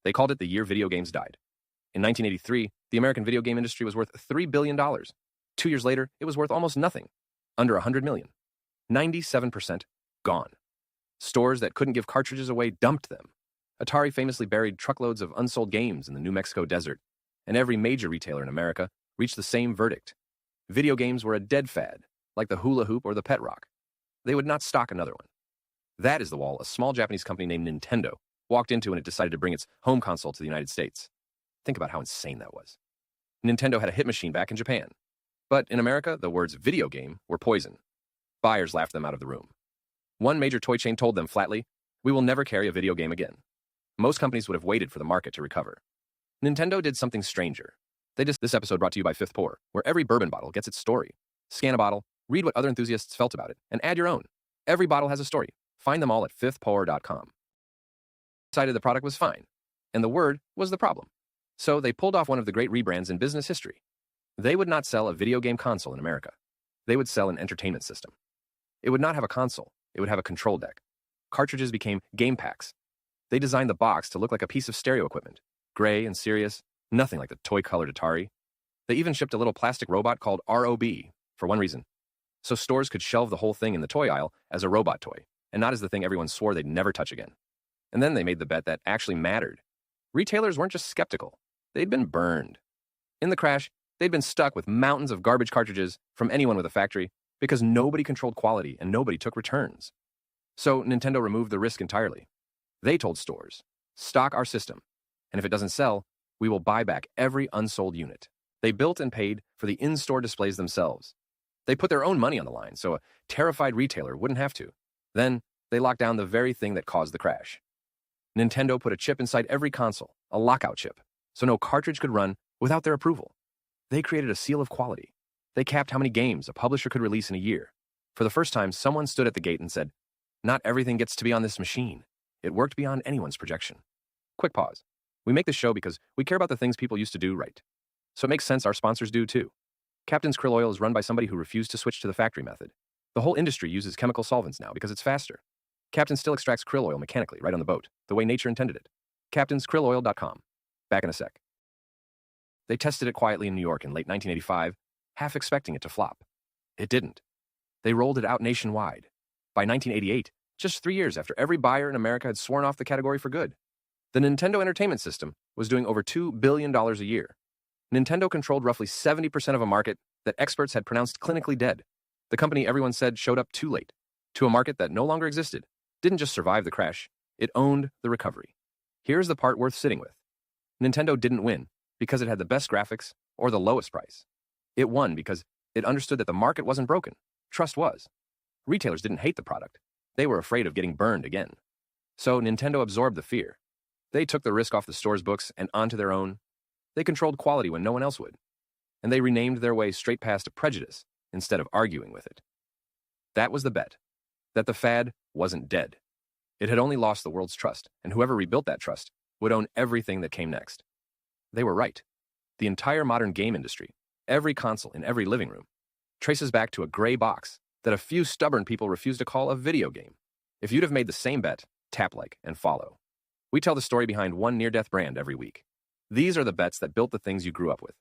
They called it the year video games died. In 1983, the American video game industry was worth $3 billion. 2 years later, it was worth almost nothing, under $100 million. 97% gone. Stores that couldn't give cartridges away dumped them. Atari famously buried truckloads of unsold games in the New Mexico desert, and every major retailer in America reached the same verdict. Video games were a dead fad, like the hula hoop or the pet rock. They would not stock another one. That is the wall a small Japanese company named Nintendo walked into when it decided to bring its home console to the United States. Think about how insane that was. Nintendo had a hit machine back in Japan. But in America, the words video game were poison. Buyers laughed them out of the room. One major toy chain told them flatly, "We will never carry a video game again." Most companies would have waited for the market to recover. Nintendo did something stranger. This episode brought to you by Fifth Pour, where every bourbon bottle gets its story. Scan a bottle, read what other enthusiasts felt about it, and add your own. Every bottle has a story. Find them all at fifthpour.com. Decided the product was fine, and the word was the problem. So they pulled off one of the great rebrands in business history. They would not sell a video game console in America. They would sell an entertainment system. It would not have a console. It would have a control deck. Cartridges became game packs. They designed the box to look like a piece of stereo equipment. Gray and serious, nothing like the toy-colored Atari. They even shipped a little plastic robot called ROB, for one reason. So stores could shelve the whole thing in the toy aisle as a robot toy, and not as the thing everyone swore they'd never touch again. And then they made the bet that actually mattered. Retailers weren't just skeptical. They'd been burned. In the crash, they'd been stuck with mountains of garbage cartridges from anyone with a factory because nobody controlled quality and nobody took returns. So Nintendo removed the risk entirely. They told stores, stock our system, and if it doesn't sell, we will buy back every unsold unit. They built and paid for the in-store displays themselves. They put their own money on the line so a terrified retailer wouldn't have to. Then they locked down the very thing that caused the crash. Nintendo put a chip inside every console, a lockout chip, so no cartridge could run without their approval. They created a seal of quality. They capped how many games a publisher could release in a year. For the first time, someone stood at the gate and said, "Not everything gets to be on this machine." It worked beyond anyone's projection. Quick pause. We make this show because we care about the things people used to do right. So it makes sense our sponsors do too. Captain's Krill Oil is run by somebody who refused to switch to the factory method. The whole industry uses chemical solvents now because it's faster. Captain still extracts krill oil mechanically right on the boat, the way nature intended it. CaptainsKrillOil.com. Back in a sec. They tested it quietly in New York in late 1985, half expecting it to flop. It didn't. They rolled it out nationwide. By 1988, just 3 years after every buyer in America had sworn off the category for good, the Nintendo Entertainment System was doing over $2 billion a year. Nintendo controlled roughly 70% of a market that experts had pronounced clinically dead. The company everyone said showed up too late, to a market that no longer existed, didn't just survive the crash, it owned the recovery. Here's the part worth sitting with. Nintendo didn't win because it had the best graphics or the lowest price. It won because it understood that the market wasn't broken. Trust was. Retailers didn't hate the product. They were afraid of getting burned again. So Nintendo absorbed the fear. They took the risk off the store's books and onto their own. They controlled quality when no one else would. And they renamed their way straight past prejudice instead of arguing with it. That was the bet. That the fad wasn't dead. It had only lost the world's trust, and whoever rebuilt that trust would own everything that came next. They were right. The entire modern game industry, every console in every living room, traces back to a gray box that a few stubborn people refuse to call a video game. If you'd have made the same bet, tap like and follow. We tell the story behind one near-death brand every week. These are the bets that built the things you grew up with.